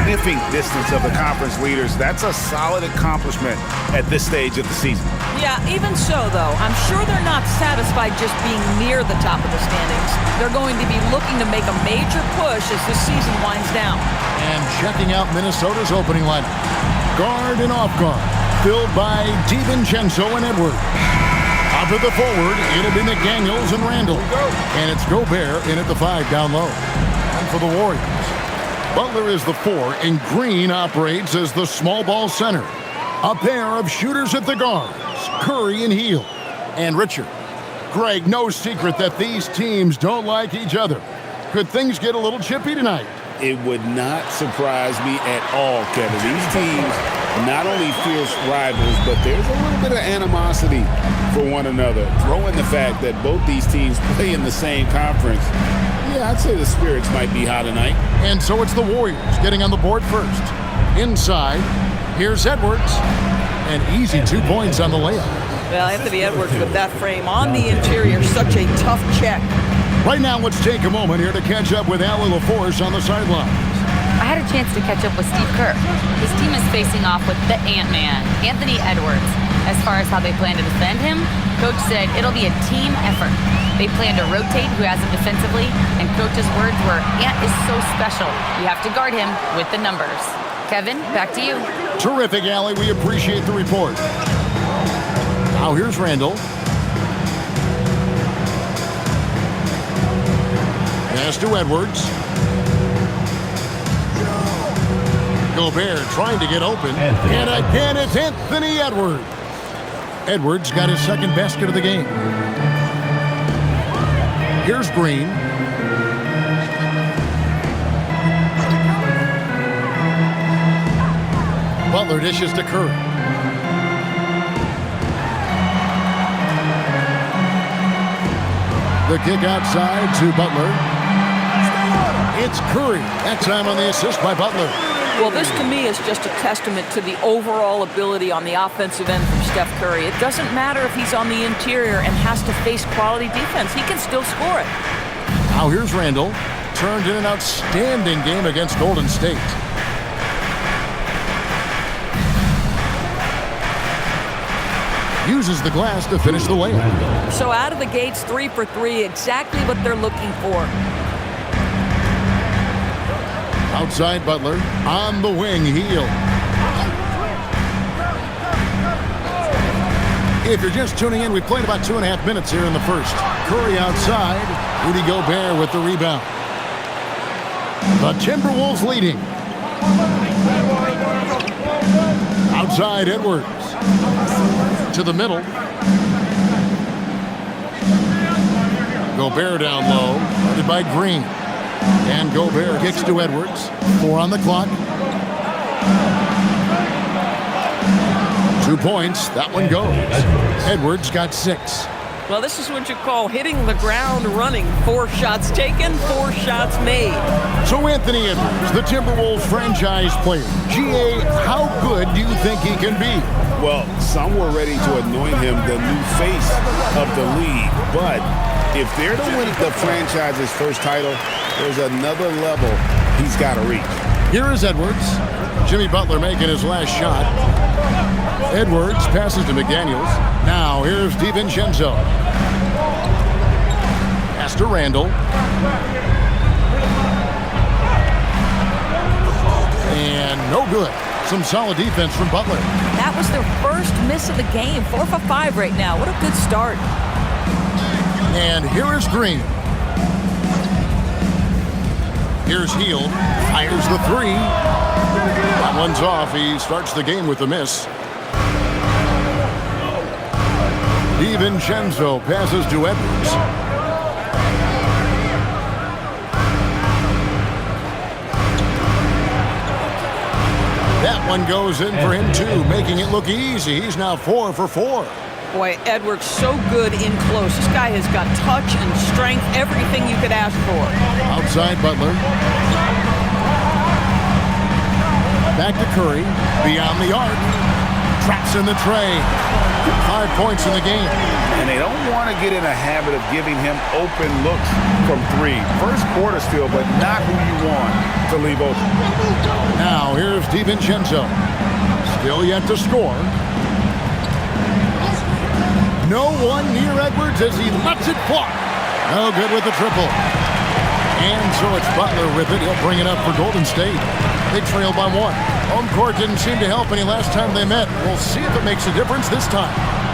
sniffing distance of the conference leaders. That's a solid accomplishment at this stage of the season. Yeah, even so, though, I'm sure they're not satisfied just being near the top of the standings. They're going to be looking to make a major push as this season winds down. And checking out Minnesota's opening lineup. Guard and off guard, filled by DiVincenzo and Edwards. Out to the forward, it'll be McDaniels and Randall. And it's Gobert in at the 5 down low. And for the Warriors, Butler is the 4, and Green operates as the small ball center. A pair of shooters at the guards, Curry and Hield. And Richard, Greg, no secret that these teams don't like each other. Could things get a little chippy tonight? It would not surprise me at all, Kevin. These teams not only fierce rivals, but there's a little bit of animosity for one another. Throw in the fact that both these teams play in the same conference. Yeah, I'd say the spirits might be high tonight. And so it's the Warriors getting on the board first. Inside, here's Edwards. And easy 2 points on the layup. Well, Anthony Edwards with that frame on the interior, such a tough check. Right now, let's take a moment here to catch up with Allie LaForce on the sidelines. I had a chance to catch up with Steve Kerr. His team is facing off with the Ant-Man, Anthony Edwards. As far as how they plan to defend him, Coach said it'll be a team effort. They plan to rotate who has him defensively, and Coach's words were, Ant is so special. You have to guard him with the numbers. Kevin, back to you. Terrific, Allie. We appreciate the report. Now here's Randall. Pass to Edwards. Gobert trying to get open. And again, it's Anthony Edwards. Edwards got his second basket of the game. Here's Green. Butler dishes to Curry. The kick outside to Butler. It's Curry. That time on the assist by Butler. Well, this to me is just a testament to the overall ability on the offensive end from Steph Curry. It doesn't matter if he's on the interior and has to face quality defense. He can still score it. Now here's Randall. Turned in an outstanding game against Golden State. Uses the glass to finish the layup. So out of the gates, 3 for 3, exactly what they're looking for. Outside Butler, on the wing, Hield. If you're just tuning in, we played about 2.5 minutes here in the first. Curry outside, Rudy Gobert with the rebound. The Timberwolves leading. Outside Edwards. To the middle. Gobert down low, guarded by Green. And Gobert kicks to Edwards. 4 on the clock. 2 points. That one goes. Edwards got 6. Well, this is what you call hitting the ground running. 4 shots taken, 4 shots made. So Anthony Edwards, the Timberwolves franchise player. GA, how good do you think he can be? Well, some were ready to anoint him the new face of the league. But if they're to win the franchise's first title, there's another level he's got to reach. Here is Edwards. Jimmy Butler making his last shot. Edwards passes to McDaniels. Now here's DiVincenzo. Pass to Randall. And no good. Some solid defense from Butler. That was their first miss of the game. 4 for 5 right now. What a good start. And here is Green. Here's Hield. Fires the 3. That one's off. He starts the game with a miss. DiVincenzo passes to Edwards. That one goes in for him too, making it look easy. He's now 4 for 4. Boy, Edwards so good in close. This guy has got touch and strength, everything you could ask for. Outside Butler. Back to Curry. Beyond the arc. Traps in the tray. 5 points in the game. And they don't want to get in a habit of giving him open looks from three. First quarter still, but not who you want to leave open. Now here's DiVincenzo. Still yet to score. No one near Edwards as he lets it fly. No good with the triple. And so it's Butler with it. He'll bring it up for Golden State. They trail by 1. Home court didn't seem to help any last time they met. We'll see if it makes a difference this time.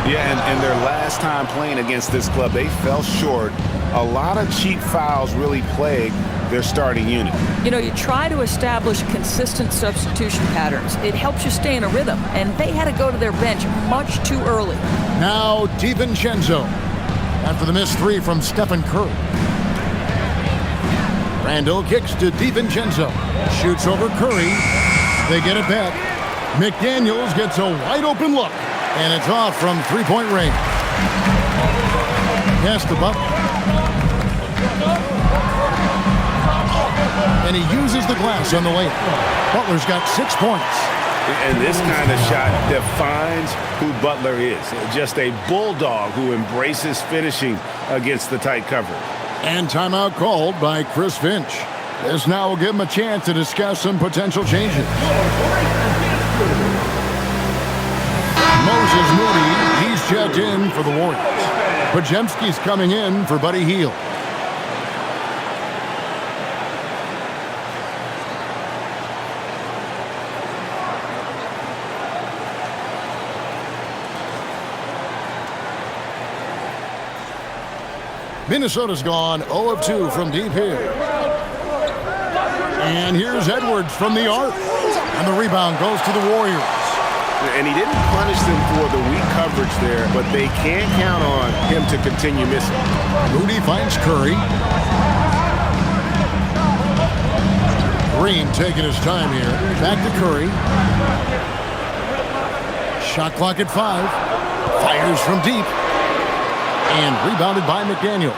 Yeah, and their last time playing against this club, they fell short. A lot of cheap fouls really plagued their starting unit. You know, you try to establish consistent substitution patterns. It helps you stay in a rhythm, and they had to go to their bench much too early. Now DiVincenzo after the missed 3 from Stephen Curry. Randall kicks to DiVincenzo. Shoots over Curry. They get it back. McDaniels gets a wide open look. And it's off from three-point range. Pass to Butler. And he uses the glass on the layup. Butler's got 6 points. And this kind of shot defines who Butler is. Just a bulldog who embraces finishing against the tight cover. And timeout called by Chris Finch. This now will give him a chance to discuss some potential changes. Moses Moody, he's checked in for the Warriors. Podziemski's coming in for Buddy Hield. Minnesota's gone 0 of 2 from deep here. And here's Edwards from the arc. And the rebound goes to the Warriors. And he didn't punish them for the weak coverage there, but they can't count on him to continue missing. Moody finds Curry. Green taking his time here. Back to Curry. Shot clock at 5. Fires from deep. And rebounded by McDaniels.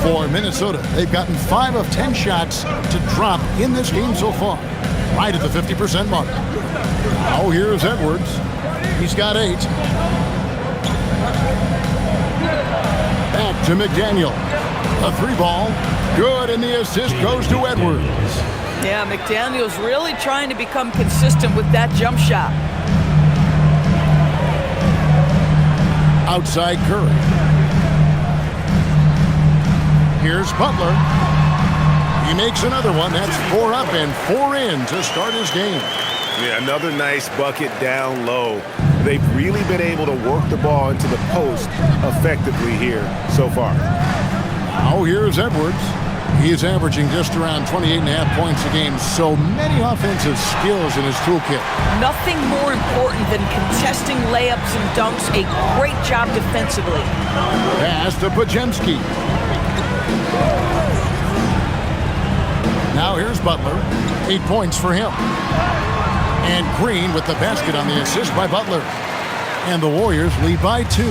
For Minnesota, they've gotten 5 of 10 shots to drop in this game so far. Right at the 50% mark. Now here's Edwards. He's got 8. Back to McDaniel. A 3-ball. Good, and the assist goes to Edwards. Yeah, McDaniel's really trying to become consistent with that jump shot. Outside Curry. Here's Butler. He makes another one. That's 4 up and 4 in to start his game. Yeah, another nice bucket down low. They've really been able to work the ball into the post effectively here so far. Now here's Edwards. He's averaging just around 28.5 points a game. So many offensive skills in his toolkit. Nothing more important than contesting layups and dunks. A great job defensively. Pass to Podziemski. Now here's Butler. 8 points for him. And Green with the basket on the assist by Butler. And the Warriors lead by 2.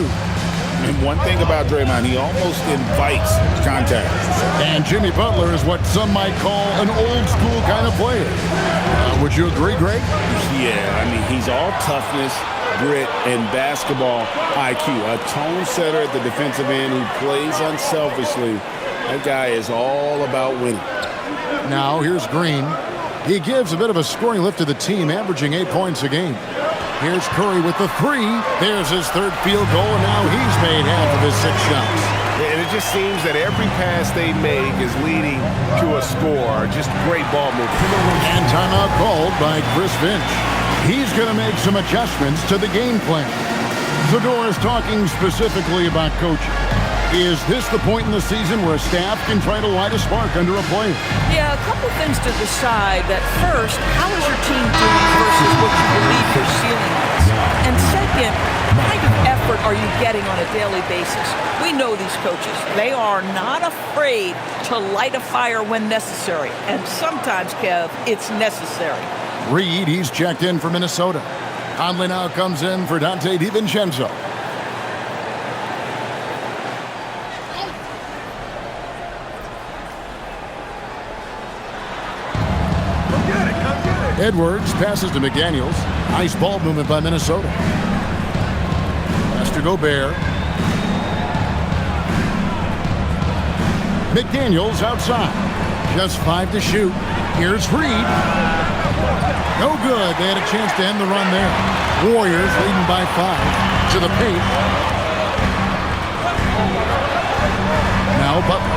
And one thing about Draymond, he almost invites contact. And Jimmy Butler is what some might call an old-school kind of player. Would you agree, Greg? Yeah, I mean, he's all toughness, grit, and basketball IQ. A tone setter at the defensive end who plays unselfishly. That guy is all about winning. Now here's Green. He gives a bit of a scoring lift to the team, averaging 8 points a game. Here's Curry with the 3. There's his 3rd field goal, and now he's made half of his 6 shots. And it just seems that every pass they make is leading to a score. Just great ball movement. And timeout called by Chris Finch. He's going to make some adjustments to the game plan. Zador is talking specifically about coaching. Is this the point in the season where a staff can try to light a spark under a player? Yeah, a couple things to decide. That first, how is your team doing versus what you believe your ceiling is? And second, what kind of effort are you getting on a daily basis? We know these coaches. They are not afraid to light a fire when necessary. And sometimes, Kev, it's necessary. Reed, he's checked in for Minnesota. Conley now comes in for Dante DiVincenzo. Edwards passes to McDaniels. Nice ball movement by Minnesota. Has to go Bear. McDaniels outside. Just 5 to shoot. Here's Reed. No good. They had a chance to end the run there. Warriors leading by 5 to the paint. Now Butler.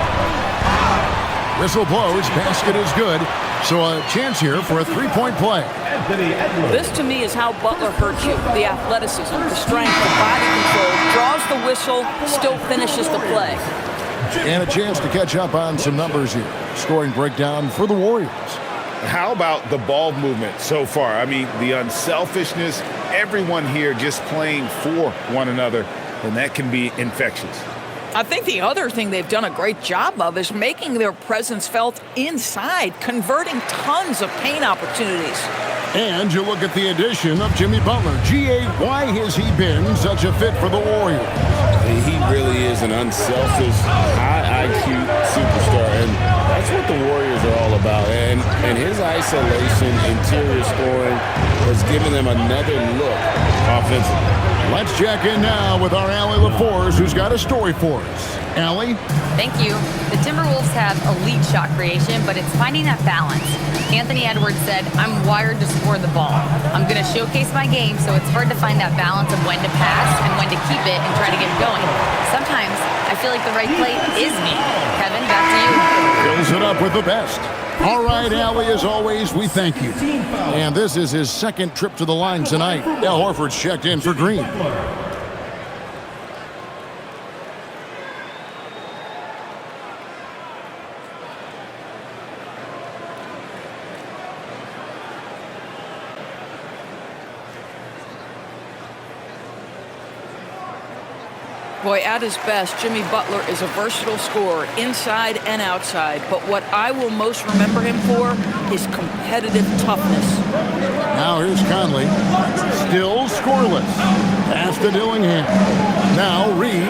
Whistle blows. Basket is good. So a chance here for a three-point play. This to me is how Butler hurts you. The athleticism, the strength, the body control. Draws the whistle, still finishes the play. And a chance to catch up on some numbers here. Scoring breakdown for the Warriors. How about the ball movement so far? I mean, the unselfishness, everyone here just playing for one another, and that can be infectious. I think the other thing they've done a great job of is making their presence felt inside, converting tons of paint opportunities. And you look at the addition of Jimmy Butler. G.A., why has he been such a fit for the Warriors? He really is an unselfish, high IQ superstar, and that's what the Warriors are all about. And his isolation, interior scoring has given them another look offensively. Let's check in now with our Allie LaForce, who's got a story for us. Allie? Thank you. The Timberwolves have elite shot creation, but it's finding that balance. Anthony Edwards said, "I'm wired to score the ball. I'm going to showcase my game, so it's hard to find that balance of when to pass and when to keep it and try to get it going. Sometimes I feel like the right play is me." Kevin, back to you. Fills it up with the best. All right, Allie, as always, we thank you. And this is his second trip to the line tonight. Al Horford's checked in for Green. Boy, at his best, Jimmy Butler is a versatile scorer, inside and outside. But what I will most remember him for is competitive toughness. Now here's Conley. Still scoreless. Pass to Dillingham. Now Reed.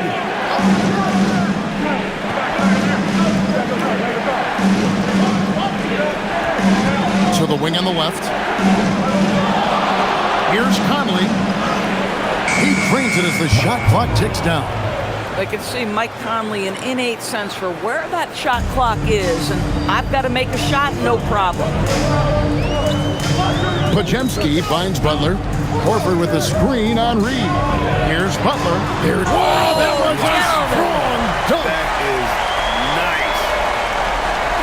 To the wing on the left. Here's Conley. He drains it as the shot clock ticks down. I can see Mike Conley an innate sense for where that shot clock is, and I've got to make a shot, no problem. Podziemski finds Butler. Horford with a screen on Reed. Here's Butler. Here's that was a strong dunk. That is nice.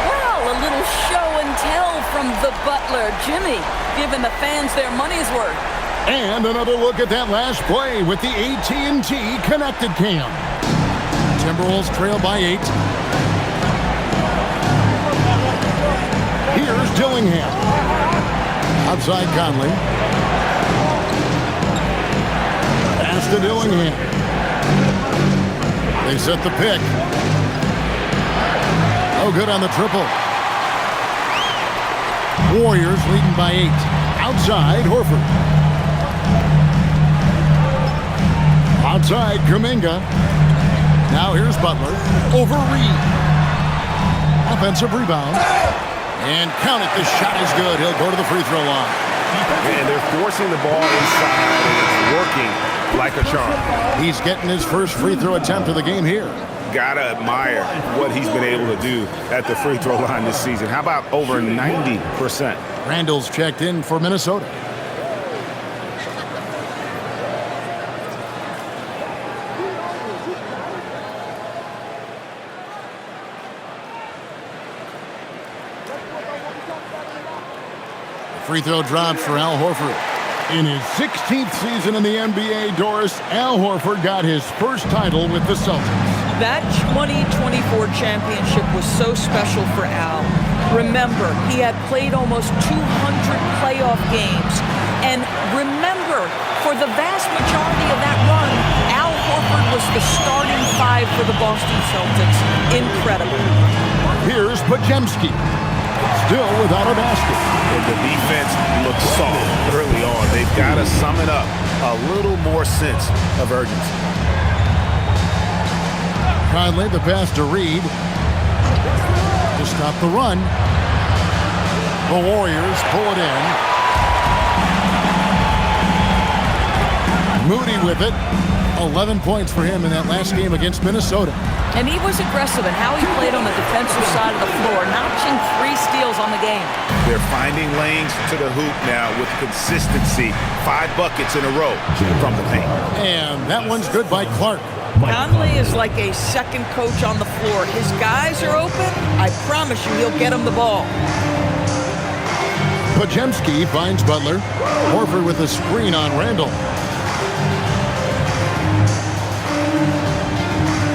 Well, a little show and tell from the Butler. Jimmy giving the fans their money's worth. And another look at that last play with the AT&T connected cam. Timberwolves trail by 8. Here's Dillingham. Outside Conley. Pass to Dillingham. They set the pick. Oh, good on the triple. Warriors leading by 8. Outside Horford. Outside Kuminga. Now here's Butler. Over Reed. Offensive rebound. And count it. The shot is good. He'll go to the free throw line. And they're forcing the ball inside, and it's working like a charm. He's getting his first free throw attempt of the game here. Gotta admire what he's been able to do at the free throw line this season. How about over 90%? Randall's checked in for Minnesota. Free throw drops for Al Horford. In his 16th season in the NBA, Doris, Al Horford got his first title with the Celtics. That 2024 championship was so special for Al. Remember, he had played almost 200 playoff games. And remember, for the vast majority of that run, Al Horford was the starting 5 for the Boston Celtics. Incredible. Here's Podziemski. Still without a basket. And the defense looks soft early on. They've got to sum it up. A little more sense of urgency. Conley, the pass to Reed. To stop the run. The Warriors pull it in. Moody with it. 11 points for him in that last game against Minnesota. And he was aggressive in how he played on the defensive side of the floor, notching 3 steals on the game. They're finding lanes to the hoop now with consistency. 5 buckets in a row from the paint. And that one's good by Clark. Conley is like a second coach on the floor. His guys are open. I promise you he'll get them the ball. Podziemski finds Butler. Horford with a screen on Randall.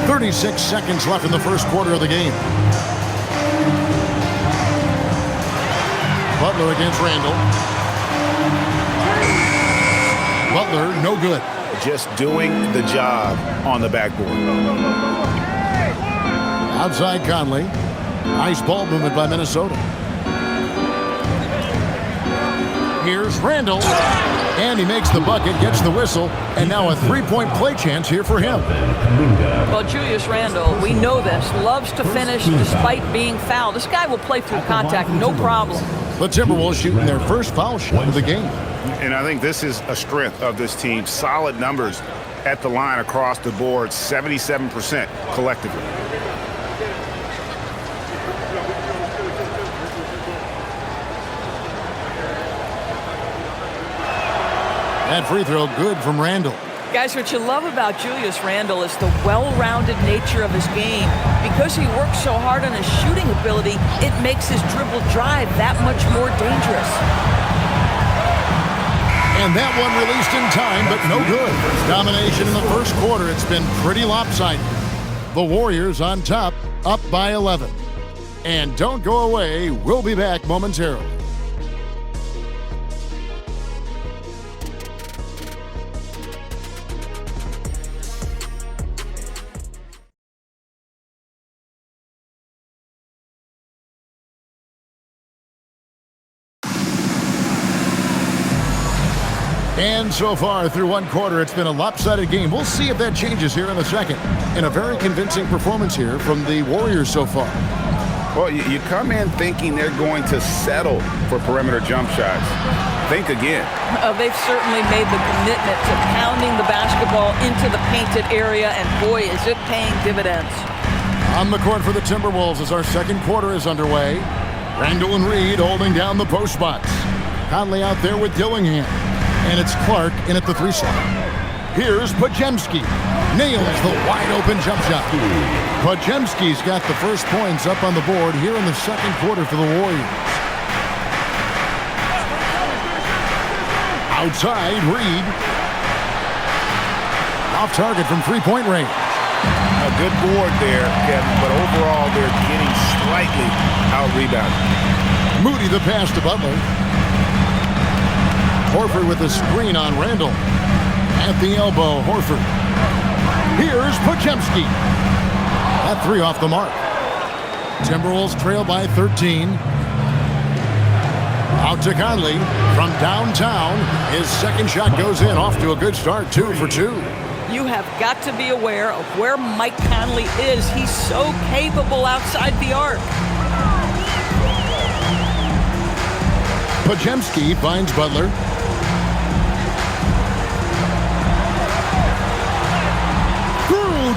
36 seconds left in the first quarter of the game. Butler against Randall. Butler, no good. Just doing the job on the backboard. Outside Conley. Nice ball movement by Minnesota. Here's Randall. And he makes the bucket, gets the whistle, and now a 3-point play chance here for him. Well, Julius Randle, we know this, loves to finish despite being fouled. This guy will play through contact, no problem. The Timberwolves shooting their first foul shot of the game. And I think this is a strength of this team. Solid numbers at the line across the board, 77% collectively. That free throw good from Randall. Guys, what you love about Julius Randle is the well-rounded nature of his game. Because he works so hard on his shooting ability, it makes his dribble drive that much more dangerous. And that one released in time, but no good. Domination in the first quarter. It's been pretty lopsided. The Warriors on top, up by 11. And don't go away. We'll be back momentarily. And so far through one quarter, it's been a lopsided game. We'll see if that changes here in the second. And a very convincing performance here from the Warriors so far. Well, you come in thinking they're going to settle for perimeter jump shots. Think again. They've certainly made the commitment to pounding the basketball into the painted area, and boy, is it paying dividends. On the court for the Timberwolves as our second quarter is underway. Randall and Reed holding down the post spots. Conley out there with Dillingham. And it's Clark in at the 3 slot. Here's Podziemski. Nails the wide-open jump shot. Podziemski's got the first points up on the board here in the second quarter for the Warriors. Outside, Reed. Off target from 3-point range. A good board there, Kevin, but overall they're getting slightly out-rebounded. Moody the pass to Butler. Horford with a screen on Randall. At the elbow, Horford. Here's Podziemski. That 3 off the mark. Timberwolves trail by 13. Out to Conley from downtown. His second shot goes in. Off to a good start, 2 for 2. You have got to be aware of where Mike Conley is. He's so capable outside the arc. Podziemski finds Butler.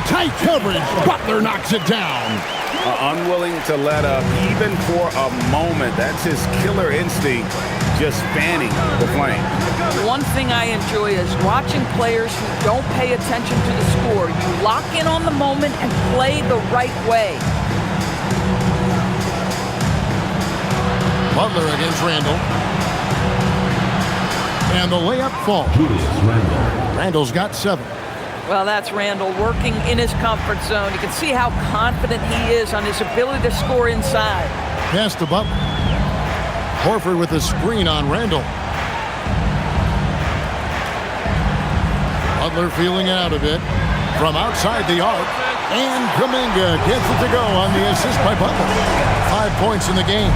Tight coverage. Butler knocks it down. Unwilling to let up even for a moment. That's his killer instinct, just fanning the flame. One thing I enjoy is watching players who don't pay attention to the score. You lock in on the moment and play the right way. Butler against Randall. And the layup falls. Randall's got 7. Well, that's Randall working in his comfort zone. You can see how confident he is on his ability to score inside. Pass to Butler. Horford with a screen on Randall. Butler feeling it out a bit from outside the arc. And Kuminga gets it to go on the assist by Butler. 5 points in the game.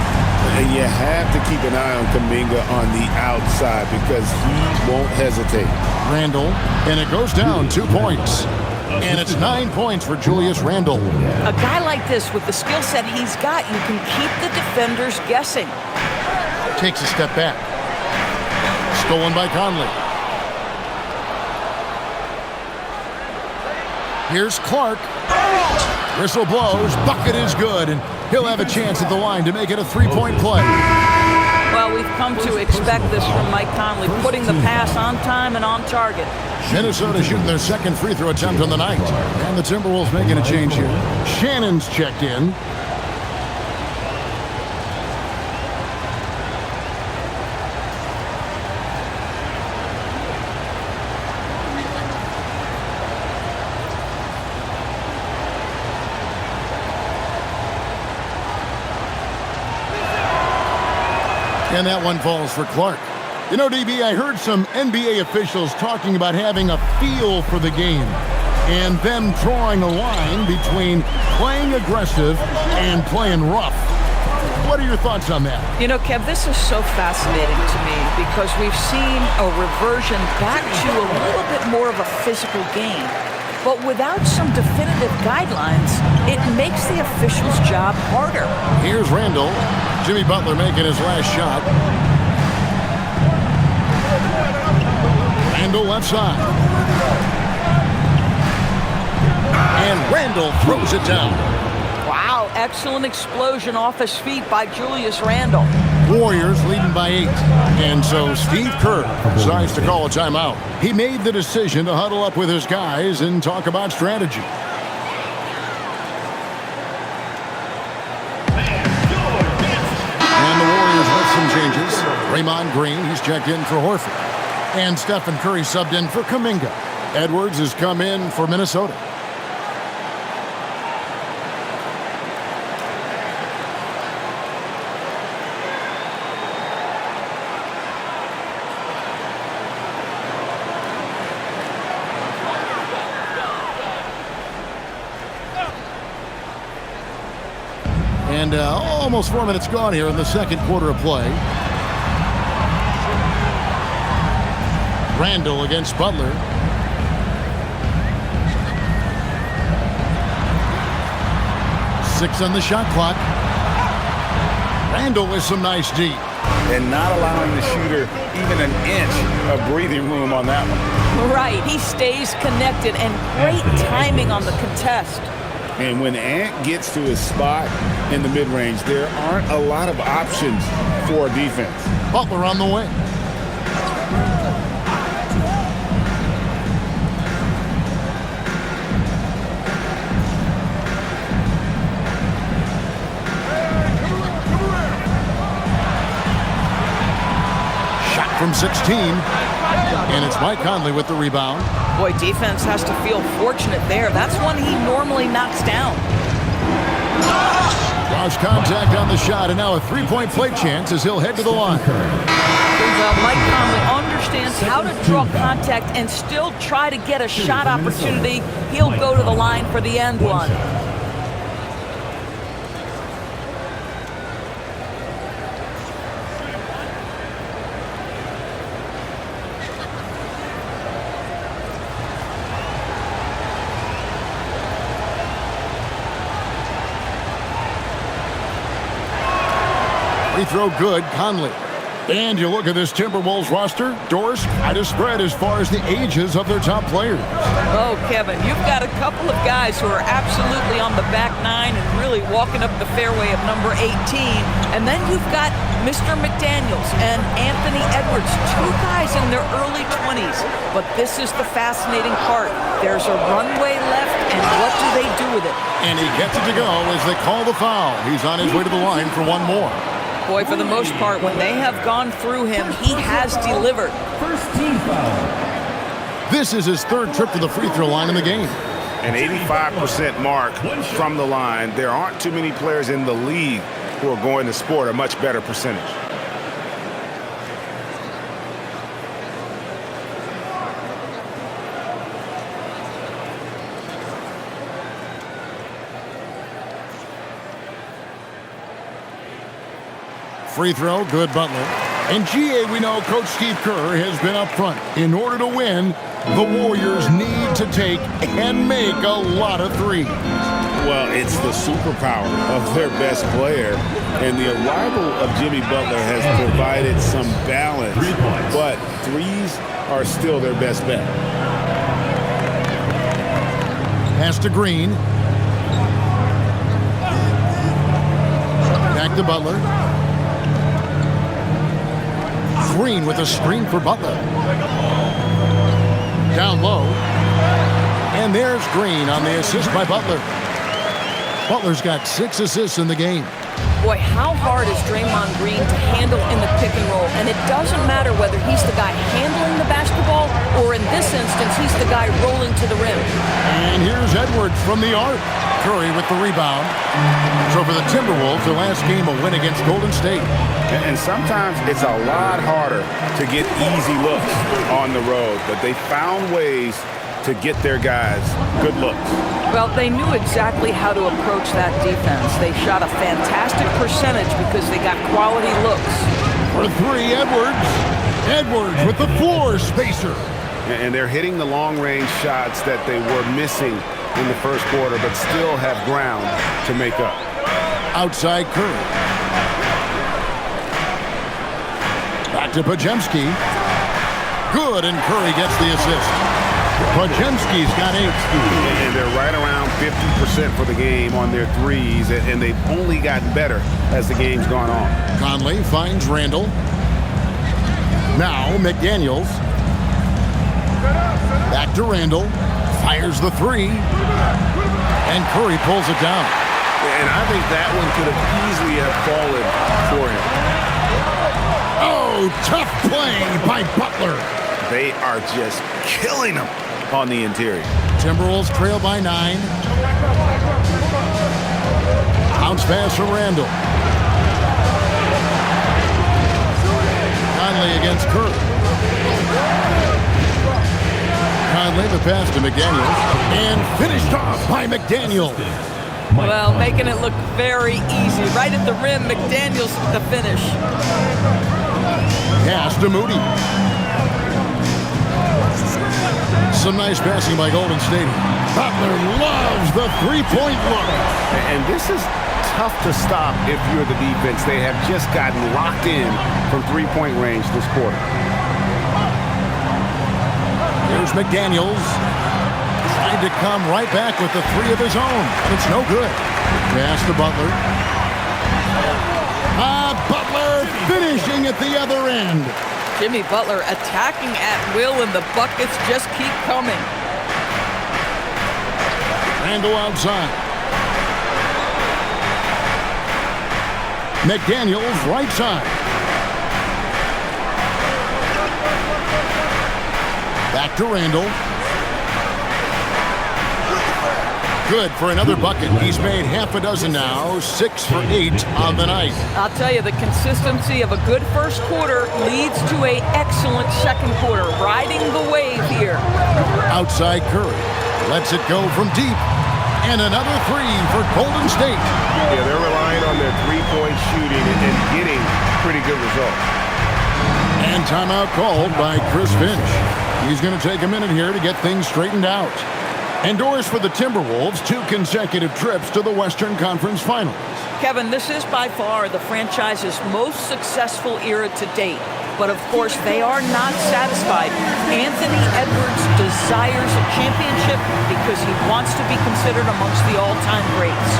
And you have to keep an eye on Kuminga on the outside because he won't hesitate. Randall, and it goes down 2 points. And it's 9 points for Julius Randle. A guy like this, with the skill set he's got, you can keep the defenders guessing. Takes a step back. Stolen by Conley. Here's Clark. Whistle blows. Bucket is good, and he'll have a chance at the line to make it a three-point play. Well, we've come to expect this from Mike Conley, putting the pass on time and on target. Minnesota shooting their second free throw attempt on the night. And the Timberwolves making a change here. Shannon's checked in. And that one falls for Clark. You know, DB, I heard some NBA officials talking about having a feel for the game and them drawing a line between playing aggressive and playing rough. What are your thoughts on that? You know, Kev, this is so fascinating to me because we've seen a reversion back to a little bit more of a physical game. But without some definitive guidelines, it makes the officials' job harder. Here's Randall. Jimmy Butler making his last shot. Randall left side. And Randall throws it down. Wow, excellent explosion off his feet by Julius Randle. Warriors leading by 8. And so Steve Kerr decides to call a timeout. He made the decision to huddle up with his guys and talk about strategy. And the Warriors with some changes. Draymond Green, he's checked in for Horford. And Stephen Curry subbed in for Kuminga. Edwards has come in for Minnesota. And almost 4 minutes gone here in the second quarter of play. Randall against Butler. Six on the shot clock. Randall with some nice D. And not allowing the shooter even an inch of breathing room on that one. Right, he stays connected and great timing on the contest. And when Ant gets to his spot in the mid-range, there aren't a lot of options for defense. Butler on the wing. Shot from 16. And it's Mike Conley with the rebound. Boy, defense has to feel fortunate there. That's one he normally knocks down. Cross contact on the shot, and now a three-point play chance as he'll head to the line. Well, Mike Conley understands how to draw contact and still try to get a shot opportunity. He'll go to the line for the end one. Free throw good, Conley. And you look at this Timberwolves roster, doors quite a spread as far as the ages of their top players. Oh, Kevin, you've got a couple of guys who are absolutely on the back nine and really walking up the fairway of number 18. And then you've got Mr. McDaniels and Anthony Edwards, two guys in their early 20s. But this is the fascinating part. There's a runway left, and what do they do with it? And he gets it to go as they call the foul. He's on his way to the line for one more. Boy, for the most part, when they have gone through him, he has delivered. First team foul. This is his third trip to the free throw line in the game. An 85% mark from the line. There aren't too many players in the league who are going to sport a much better percentage. Free throw, good Butler. And GA, we know Coach Steve Kerr has been up front. In order to win, the Warriors need to take and make a lot of threes. Well, it's the superpower of their best player. And the arrival of Jimmy Butler has provided some balance. But threes are still their best bet. Pass to Green. Back to Butler. Green with a screen for Butler. Down low. And there's Green on the assist by Butler. Butler's got 6 assists in the game. Boy, how hard is Draymond Green to handle in the pick and roll? And it doesn't matter whether he's the guy handling the basketball or in this instance, he's the guy rolling to the rim. And here's Edwards from the arc. Curry with the rebound. So for the Timberwolves, their last game a win against Golden State. And sometimes it's a lot harder to get easy looks on the road, but they found ways to get their guys good looks. Well, they knew exactly how to approach that defense. They shot a fantastic percentage because they got quality looks. For 3, Edwards. Edwards with the floor spacer. And they're hitting the long-range shots that they were missing in the first quarter, but still have ground to make up. Outside Curry. Back to Podziemski. Good, and Curry gets the assist. Podziemski's got 8. And they're right around 50% for the game on their threes, and they've only gotten better as the game's gone on. Conley finds Randall. Now McDaniels. Back to Randall. Fires the 3. And Curry pulls it down. And I think that one could have easily have fallen for him. Oh, tough play by Butler. They are just killing him on the interior. Timberwolves trail by 9. Bounce pass from Randall. Conley against Curry. Conley the pass to McDaniels. And finished off by McDaniels. Well, making it look very easy. Right at the rim, McDaniels the finish. Pass to Moody. Some nice passing by Golden State. Butler loves the three-point look. And this is tough to stop if you're the defense. They have just gotten locked in from three-point range this quarter. Here's McDaniels. Trying to come right back with the 3 of his own. It's no good. Pass to Butler. Butler finishing at the other end. Jimmy Butler attacking at will, and the buckets just keep coming. Randall outside. McDaniels right side. Back to Randall. Good for another bucket. He's made half a dozen now, 6 for 8 on the night. I'll tell you, the consistency of a good first quarter leads to an excellent second quarter, riding the wave here. Outside Curry. Lets it go from deep. And another 3 for Golden State. Yeah, they're relying on their three-point shooting and getting pretty good results. And timeout called by Chris Finch. He's going to take a minute here to get things straightened out. Endorse for the Timberwolves 2 consecutive trips to the Western Conference Finals. Kevin, this is by far the franchise's most successful era to date. But of course, they are not satisfied. Anthony Edwards desires a championship because he wants to be considered amongst the all-time greats.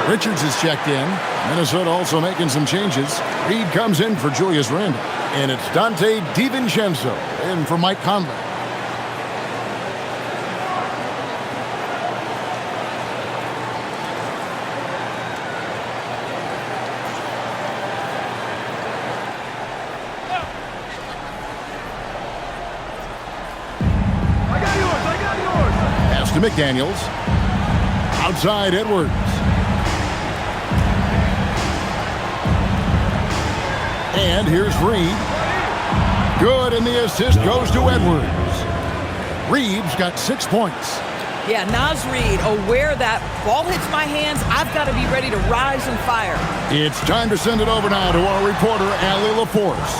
Richards is checked in. Minnesota also making some changes. Reed comes in for Julius Randle. And it's Dante DiVincenzo in for Mike Conley. I got yours. Pass to McDaniels. Outside Edwards. And here's Reed. Good, and the assist goes to Edwards. Reeves got 6 points. Yeah, Naz Reid, aware that ball hits my hands, I've got to be ready to rise and fire. It's time to send it over now to our reporter, Allie LaForce.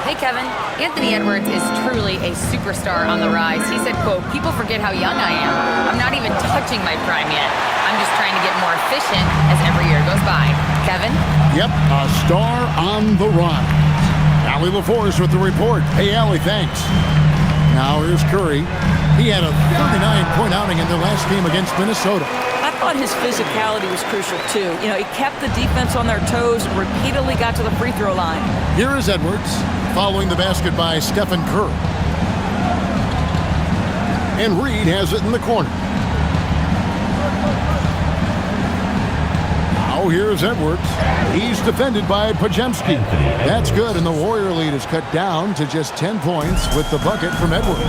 Hey, Kevin. Anthony Edwards is truly a superstar on the rise. He said, quote, "People forget how young I am. I'm not even touching my prime yet. I'm just trying to get more efficient as every year goes by." Kevin? Yep, a star on the rise. Allie LaForce with the report. Hey, Allie, thanks. Now here's Curry. He had a 39-point outing in their last game against Minnesota. I thought his physicality was crucial, too. You know, he kept the defense on their toes and repeatedly got to the free throw line. Here is Edwards, following the basket by Stephen Curry. And Reed has it in the corner. Now here's Edwards. He's defended by Podziemski. That's good, and the Warrior lead is cut down to just 10 points with the bucket from Edwards.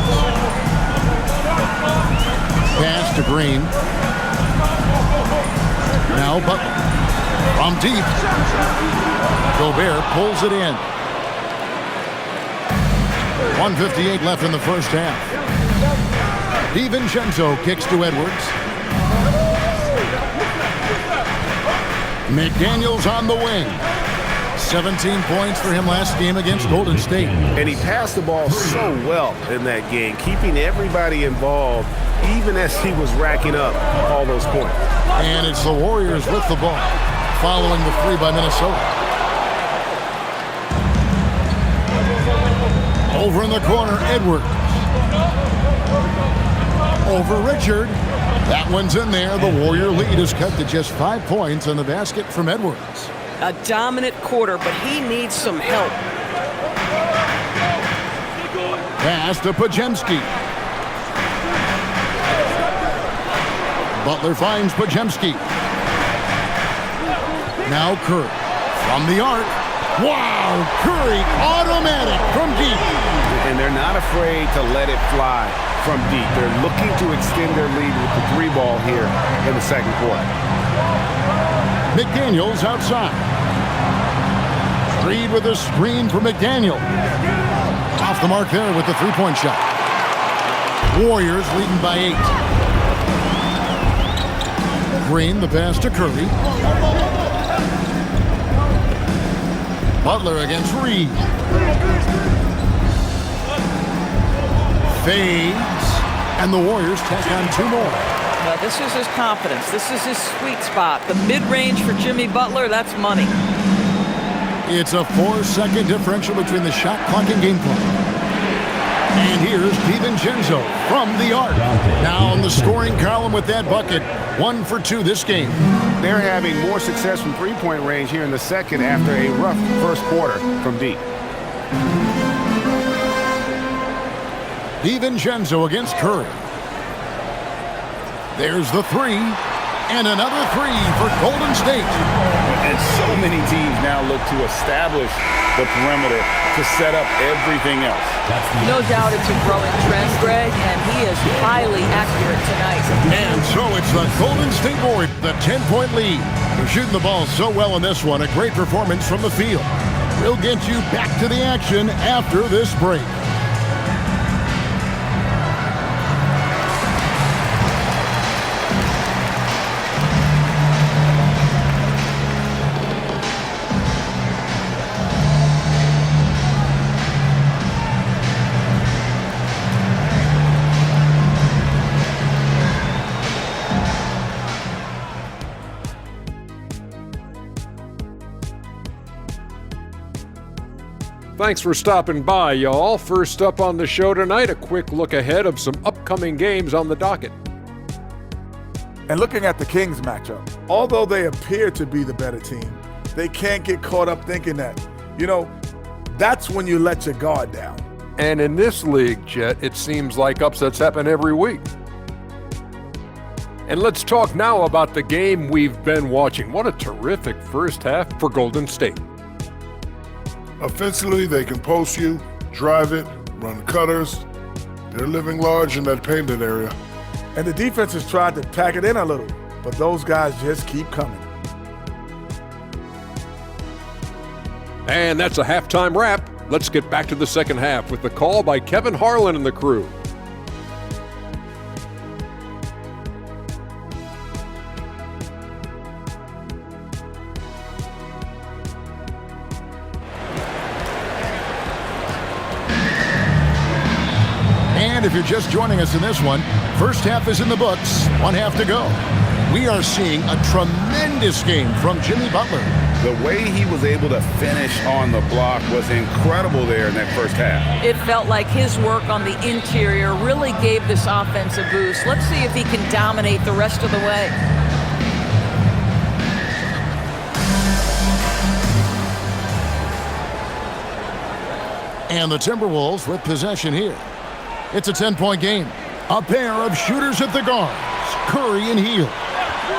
Pass to Green. Now Butler. From deep. Gobert pulls it in. 1:58 left in the first half. DiVincenzo kicks to Edwards. McDaniels on the wing. 17 points for him last game against Golden State. And he passed the ball so well in that game, keeping everybody involved, even as he was racking up all those points. And it's the Warriors with the ball, following the three by Minnesota. Over in the corner, Edwards. Over Richard. That one's in there. The Warrior lead is cut to just 5 points on the basket from Edwards. A dominant quarter, but he needs some help. Pass to Podziemski. Butler finds Podziemski. Now Curry from the arc. Wow, Curry automatic from deep. And they're not afraid to let it fly from deep. They're looking to extend their lead with the three ball here in the second quarter. McDaniels outside. Reed with a screen for McDaniel. Off the mark there with the three-point shot. Warriors leading by 8. Green, the pass to Curry. Butler against Reed. Fades. And the Warriors tack on 2 more. Now, this is his confidence. This is his sweet spot. The mid-range for Jimmy Butler, that's money. It's a 4-second differential between the shot clock and game clock. And here's DiVincenzo from the arc. Now in the scoring column with that bucket. 1 for 2 this game. They're having more success from three-point range here in the second after a rough first quarter from deep. DiVincenzo against Curry. There's the 3. And another 3 for Golden State. And so many teams now look to establish the perimeter to set up everything else. No doubt it's a growing trend, Greg, and he is highly accurate tonight. And so it's the Golden State Warriors, the 10-point lead. They're shooting the ball so well in this one. A great performance from the field. We'll get you back to the action after this break. Thanks for stopping by, y'all. First up on the show tonight, a quick look ahead of some upcoming games on the docket. And looking at the Kings matchup, although they appear to be the better team, they can't get caught up thinking that, that's when you let your guard down. And in this league, Jet, it seems like upsets happen every week. And let's talk now about the game we've been watching. What a terrific first half for Golden State. Offensively, they can post you, drive it, run cutters. They're living large in that painted area. And the defense has tried to pack it in a little, but those guys just keep coming. And that's a halftime wrap. Let's get back to the second half with the call by Kevin Harlan and the crew. And if you're just joining us in this one, first half is in the books, one half to go. We are seeing a tremendous game from Jimmy Butler. The way he was able to finish on the block was incredible there in that first half. It felt like his work on the interior really gave this offense a boost. Let's see if he can dominate the rest of the way. And the Timberwolves with possession here. It's a 10-point game. A pair of shooters at the guards, Curry and Hield.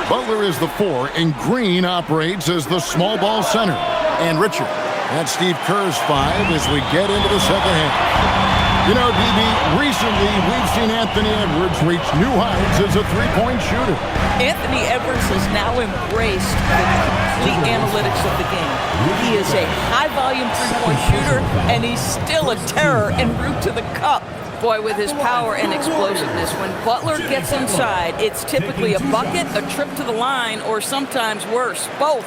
Butler is the 4, and Green operates as the small ball center. And Richard, that's Steve Kerr's 5 as we get into the second half. You know, DB, recently we've seen Anthony Edwards reach new heights as a three-point shooter. Anthony Edwards has now embraced the complete analytics of the game. He is a high-volume three-point shooter, and he's still a terror en route to the cup. Boy, with his power and explosiveness, when Butler gets inside, it's typically a bucket, a trip to the line, or sometimes worse, both.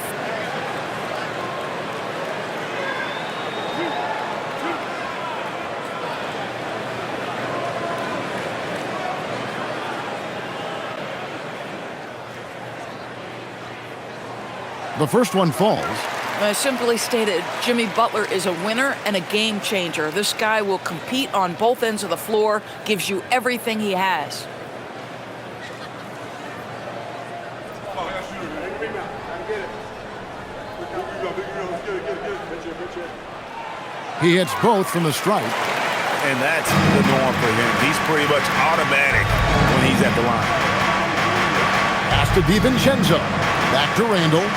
The first one falls. Simply stated, Jimmy Butler is a winner and a game changer. This guy will compete on both ends of the floor, gives you everything he has. He hits both from the stripe. And that's the norm for him. He's pretty much automatic when he's at the line. Pass to DiVincenzo. Back to Randall.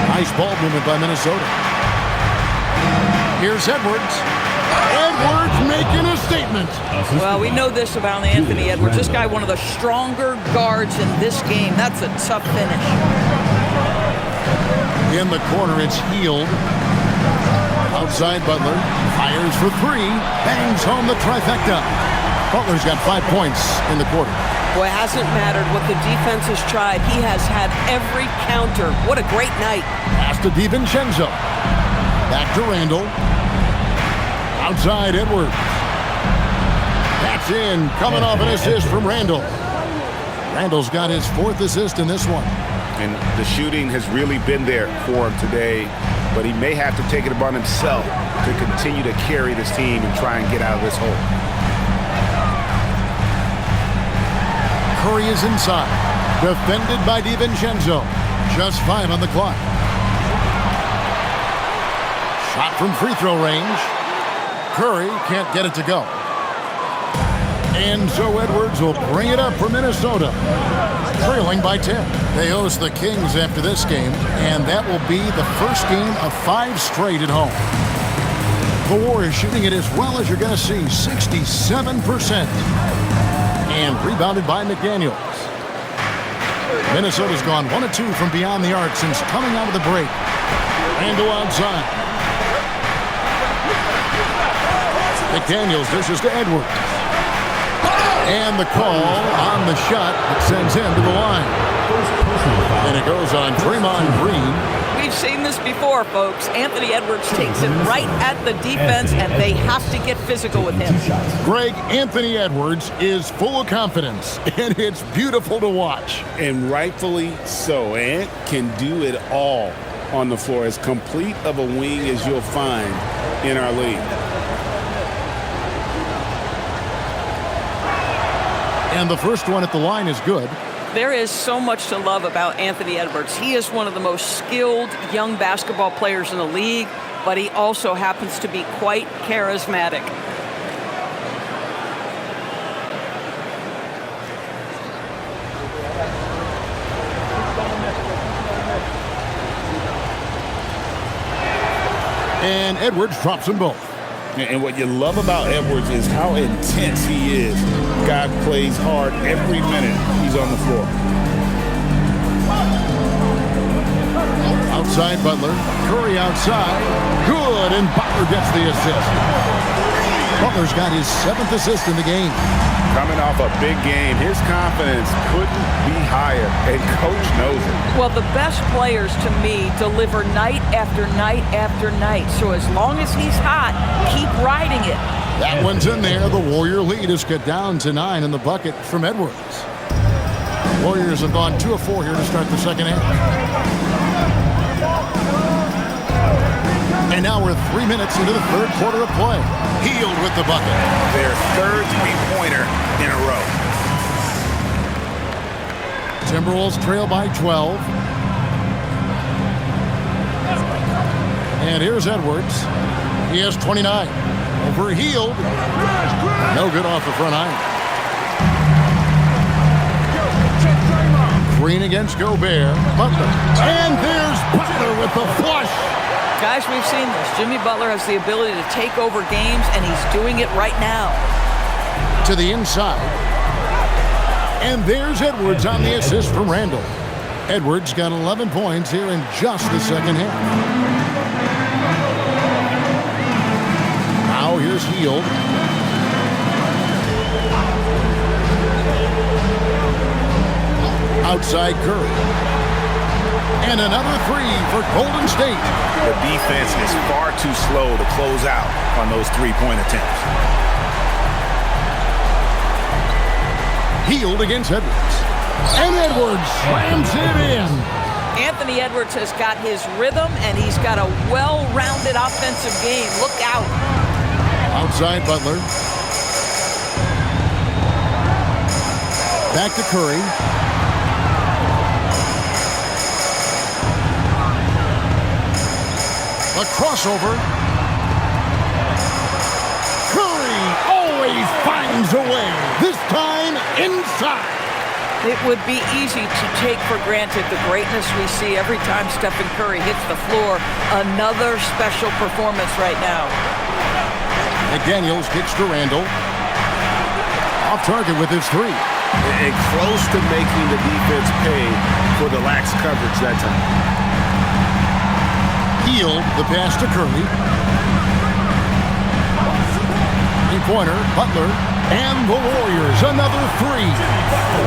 Nice ball movement by Minnesota. Here's Edwards. Edwards making a statement. Well, we know this about Anthony Edwards. This guy, one of the stronger guards in this game. That's a tough finish. In the corner, it's Hield. Outside Butler. Fires for 3. Bangs home the trifecta. Butler's got 5 points in the quarter. Boy, it hasn't mattered what the defense has tried. He has had every counter. What a great night. Pass to DiVincenzo. Back to Randall. Outside Edwards. That's in. Coming off an assist from Randall. Randall's got his 4th assist in this one. And the shooting has really been there for him today, but he may have to take it upon himself to continue to carry this team and try and get out of this hole. Curry is inside. Defended by DiVincenzo. Just 5 on the clock. Shot from free throw range. Curry can't get it to go. And so Edwards will bring it up for Minnesota. Trailing by 10. They host the Kings after this game, and that will be the first game of 5 straight at home. The Warriors shooting it as well as you're going to see, 67%. And rebounded by McDaniels. Minnesota's gone 1 of 2 from beyond the arc since coming out of the break. Randall outside. McDaniels dishes to Edwards. And the call on the shot that sends him to the line. And it goes on Draymond Green. We've seen this before, folks. Anthony Edwards takes it right at the defense, and they have to get physical with him. Greg, Anthony Edwards is full of confidence, and it's beautiful to watch. And rightfully so. Ant can do it all on the floor. As complete of a wing as you'll find in our league. And the first one at the line is good. There is so much to love about Anthony Edwards. He is one of the most skilled young basketball players in the league, but he also happens to be quite charismatic. And Edwards drops them both. And what you love about Edwards is how intense he is. God plays hard every minute he's on the floor. Outside Butler. Curry outside. Good, and Butler gets the assist. Butler's got his 7th assist in the game. Coming off a big game, his confidence couldn't be higher, and Coach knows it. Well, the best players, to me, deliver night after night after night. So as long as he's hot, keep riding it. That one's in there. The Warrior lead is cut down to 9 in the bucket from Edwards. Warriors have gone 2 of 4 here to start the second half. And now we're 3 minutes into the third quarter of play. Hield with the bucket. Their third three-pointer in a row. Timberwolves trail by 12. And here's Edwards. He has 29. Over Hield. No good off the front iron. Green against Gobert. Butler. And there's Butler with the flush. Guys, we've seen this. Jimmy Butler has the ability to take over games, and he's doing it right now. To the inside. And there's Edwards on the assist from Randall. Edwards got 11 points here in just the second half. Now here's Hield. Outside Curry. And another three for Golden State. The defense is far too slow to close out on those three-point attempts. Hield against Edwards. And Edwards slams it in. Anthony Edwards has got his rhythm, and he's got a well-rounded offensive game. Look out. Outside Butler. Back to Curry. A crossover. Curry always finds a way. This time inside. It would be easy to take for granted the greatness we see every time Stephen Curry hits the floor. Another special performance right now. McDaniels kicks to Randall. Off target with his three. And close to making the defense pay for the lax coverage that time. Hield the pass to Curry. Three-pointer, Butler, and the Warriors. Another three.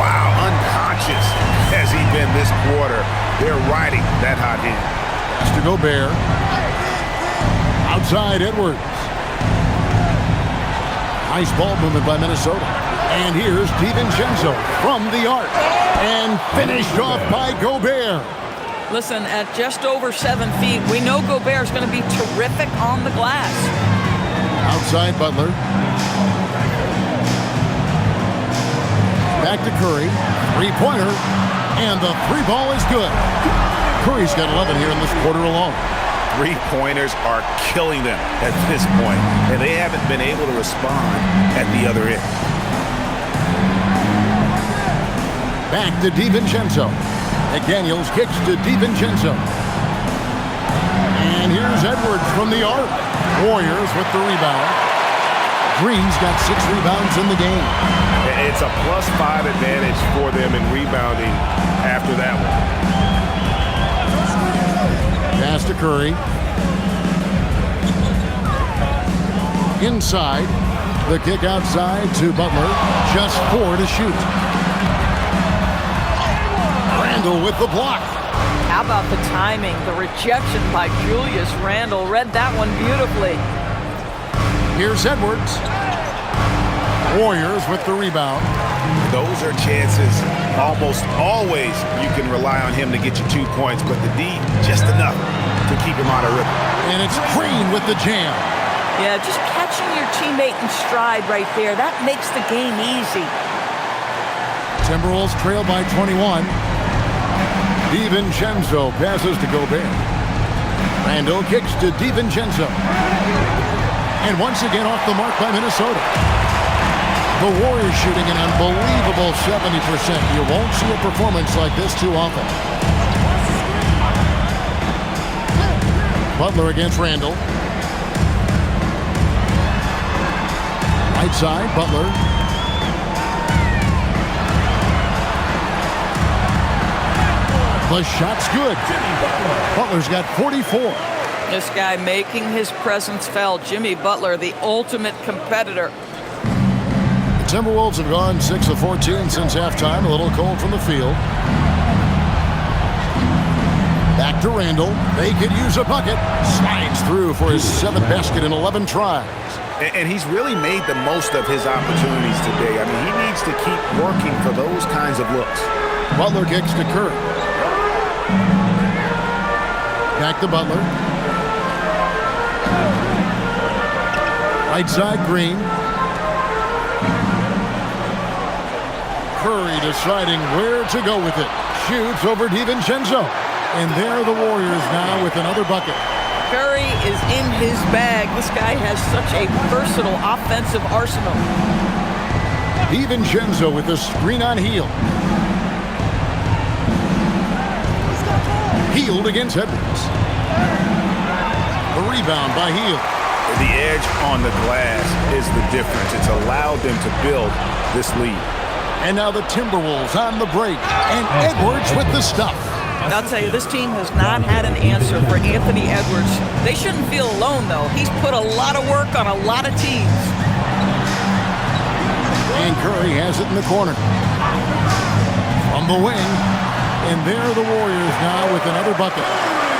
Wow, unconscious has he been this quarter. They're riding that hot hand. Pass to Gobert. Outside Edwards. Nice ball movement by Minnesota. And here's DiVincenzo from the arc. And finished off by Gobert. Listen, at just over 7 feet, we know Gobert's going to be terrific on the glass. Outside Butler. Back to Curry. Three-pointer. And the three ball is good. Curry's got 11 here in this quarter alone. Three-pointers are killing them at this point, and they haven't been able to respond at the other end. Back to DiVincenzo. McDaniels kicks to DiVincenzo. And here's Edwards from the arc. Warriors with the rebound. Green's got 6 rebounds in the game. It's a +5 advantage for them in rebounding after that one. Pass to Curry. Inside. The kick outside to Butler. Just 4 to shoot. Randall with the block. How about the timing? The rejection by Julius Randle. Read that one beautifully. Here's Edwards. Warriors with the rebound. Those are chances almost always you can rely on him to get you 2 points, but the D, just enough to keep him out of rhythm. And it's Green with the jam. Yeah, just catching your teammate in stride right there. That makes the game easy. Timberwolves trail by 21. DiVincenzo passes to Gobert. Randall kicks to DiVincenzo. And once again off the mark by Minnesota. The Warriors shooting an unbelievable 70%. You won't see a performance like this too often. Butler against Randall. Right side, Butler. The shot's good. Butler's got 44. This guy making his presence felt. Jimmy Butler, the ultimate competitor. Timberwolves have gone 6 of 14 since halftime. A little cold from the field. Back to Randall. They could use a bucket. Slides through for his 7th basket in 11 tries. And he's really made the most of his opportunities today. I mean, he needs to keep working for those kinds of looks. Butler kicks to Curry. Back to Butler. Right side, Green. Curry deciding where to go with it. Shoots over DiVincenzo. And there are the Warriors now with another bucket. Curry is in his bag. This guy has such a versatile offensive arsenal. DiVincenzo with the screen on Hield. Hield against Edwards. The rebound by Hield. The edge on the glass is the difference. It's allowed them to build this lead. And now the Timberwolves on the break. And Edwards with the stuff. I'll tell you, this team has not had an answer for Anthony Edwards. They shouldn't feel alone, though. He's put a lot of work on a lot of teams. And Curry has it in the corner. From the wing. And there are the Warriors now with another bucket.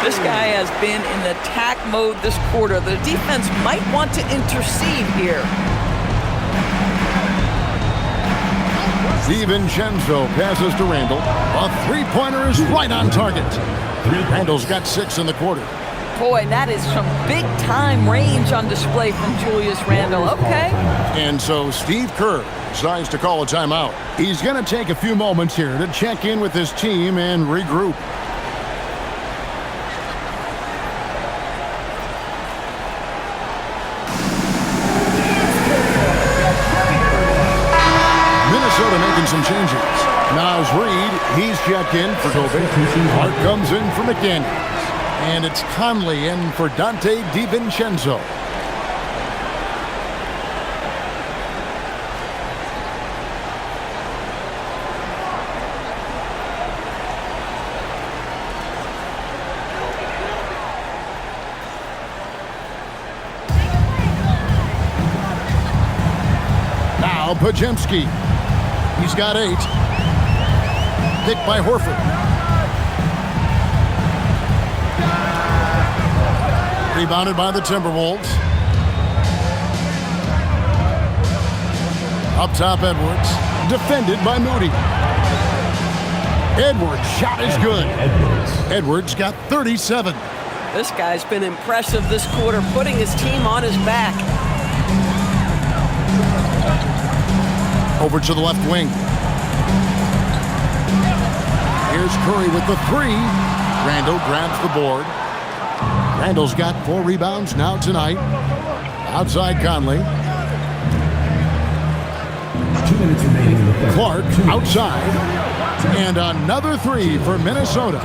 This guy has been in attack mode this quarter. The defense might want to intercede here. DiVincenzo passes to Randall. A three-pointer is right on target. Randall's got 6 in the quarter. Boy, that is some big-time range on display from Julius Randle. Okay. And so Steve Kerr decides to call a timeout. He's going to take a few moments here to check in with his team and regroup. Minnesota making some changes. Naz Reid, he's checked in for Gobert. Hart comes in for McDaniels. And it's Conley in for Dante DiVincenzo. Now Podziemski. He's got 8. Picked by Horford. Rebounded by the Timberwolves. Up top, Edwards. Defended by Moody. Edwards' shot is good. Edwards got 37. This guy's been impressive this quarter, putting his team on his back. Over to the left wing. Here's Curry with the 3. Randall grabs the board. Randall's got 4 rebounds now tonight. Outside Conley. 2 minutes remaining in the third. Clark outside. And another 3 for Minnesota.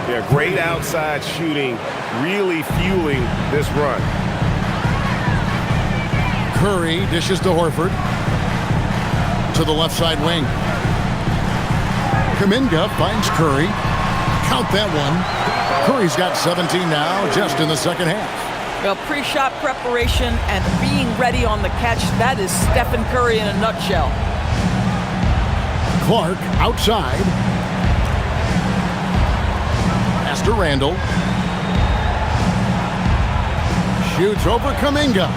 Yeah, great outside shooting, really fueling this run. Curry dishes to Horford. To the left side wing. Kuminga finds Curry. Count that one. Curry's got 17 now, just in the second half. Well, pre-shot preparation and being ready on the catch, that is Stephen Curry in a nutshell. Clark outside. Pass to Randall. Shoots over Kuminga.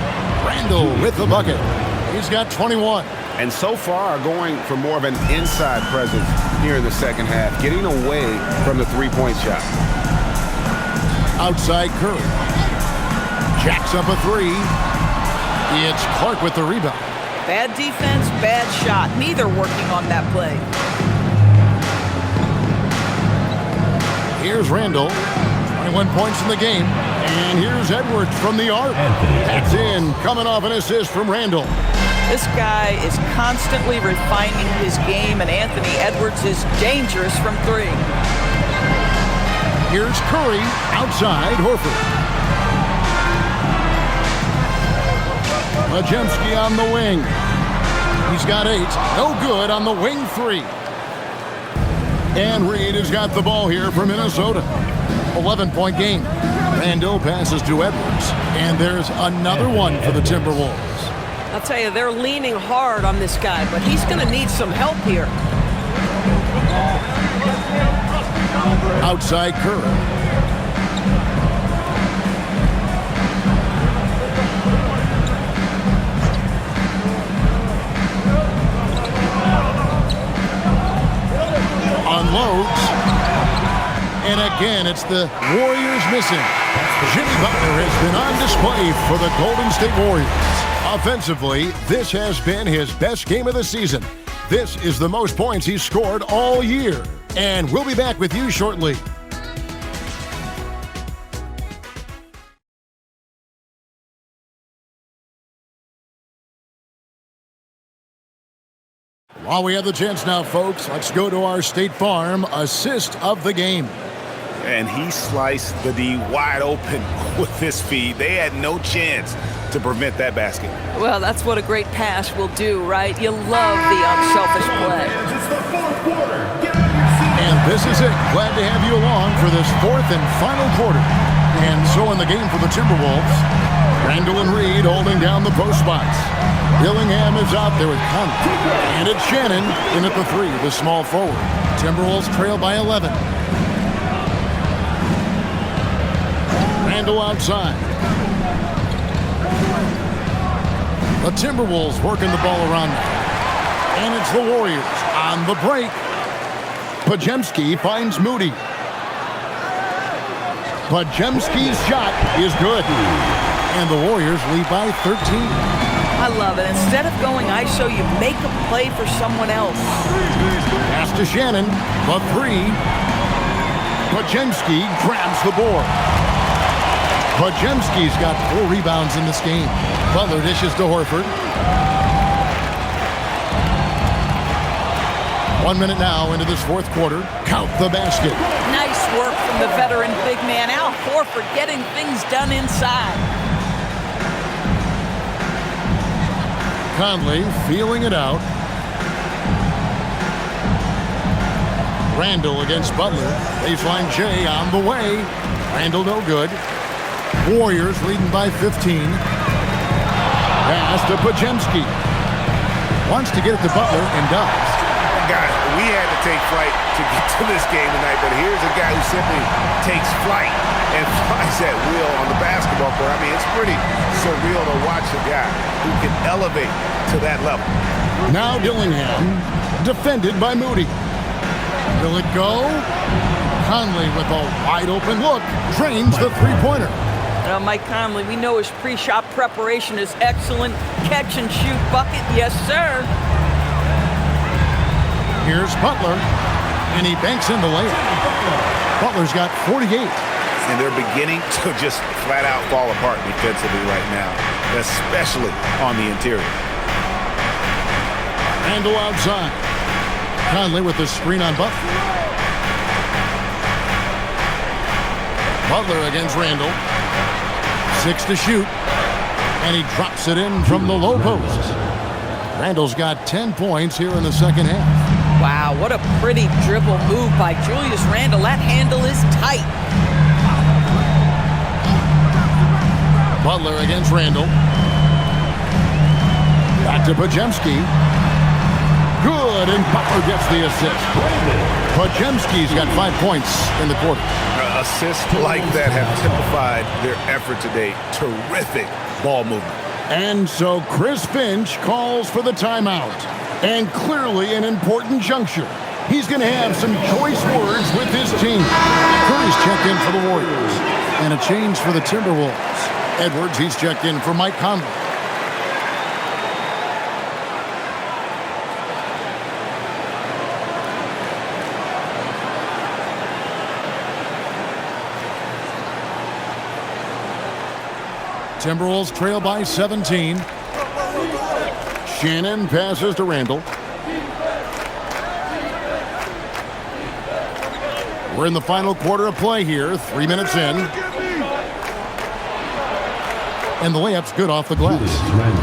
Randall with the bucket. He's got 21. And so far going for more of an inside presence here in the second half, getting away from the three-point shot. Outside Curry. Jacks up a 3. It's Clark with the rebound. Bad defense, bad shot. Neither working on that play. Here's Randall. 21 points in the game. And here's Edwards from the arc. That's in, coming off an assist from Randall. This guy is constantly refining his game, and Anthony Edwards is dangerous from 3. Here's Curry outside Horford. Podziemski on the wing. He's got 8. No good on the wing 3. And Reid has got the ball here for Minnesota. 11-point game. Randall passes to Edwards. And there's another one for the Timberwolves. I'll tell you, they're leaning hard on this guy, but he's going to need some help here. Outside Curry. Unloads. And again, it's the Warriors missing. Jimmy Butler has been on display for the Golden State Warriors. Offensively, this has been his best game of the season. This is the most points he's scored all year. And we'll be back with you shortly. While we have the chance now, folks, let's go to our State Farm assist of the game. And he sliced the D wide open with his feet. They had no chance to prevent that basket. Well, that's what a great pass will do, right? You love the unselfish play. And this is it. Glad to have you along for this fourth and final quarter. And so in the game for the Timberwolves, Randall and Reed holding down the post spots. Dillingham is out there with Conley. And it's Shannon in at the 3, the small forward. Timberwolves trail by 11. Randall outside. The Timberwolves working the ball around now. And it's the Warriors on the break. Podziemski finds Moody. Podziemski's shot is good. And the Warriors lead by 13. I love it. Instead of going ISO, you make a play for someone else. Pass to Shannon. The 3. Podziemski grabs the board. Podziemski's got 4 rebounds in this game. Butler dishes to Horford. 1 minute now into this fourth quarter. Count the basket. Nice work from the veteran big man. Al Horford getting things done inside. Conley feeling it out. Randall against Butler. Baseline J on the way. Randall no good. Warriors leading by 15. Pass to Podziemski. Wants to get it to Butler and does. Guys, we had to take flight to get to this game tonight, but here's a guy who simply takes flight and flies at will on the basketball court. I mean, it's pretty surreal to watch a guy who can elevate to that level. Now Dillingham, defended by Moody. Will it go? Conley with a wide open look, drains the three-pointer. Mike Conley, we know his pre-shot preparation is excellent. Catch and shoot bucket, yes sir. Here's Butler, and he banks in the layup. Butler's got 48. And they're beginning to just flat out fall apart defensively right now, especially on the interior. Randall outside. Conley with the screen on Butler. Butler against Randall. 6 to shoot. And he drops it in from the low post. Randall's got 10 points here in the second half. Wow, what a pretty dribble move by Julius Randle. That handle is tight. Butler against Randall. Back to Podziemski. Good, and Butler gets the assist. Podziemski's got 5 points in the quarter. Assists like that have typified their effort today. Terrific ball movement. And so Chris Finch calls for the timeout. And clearly an important juncture. He's going to have some choice words with his team. Curry's checked in for the Warriors. And a change for the Timberwolves. Edwards, he's checked in for Mike Conley. Timberwolves trail by 17. Shannon passes to Randall. We're in the final quarter of play here, 3 minutes in. And the layup's good off the glass.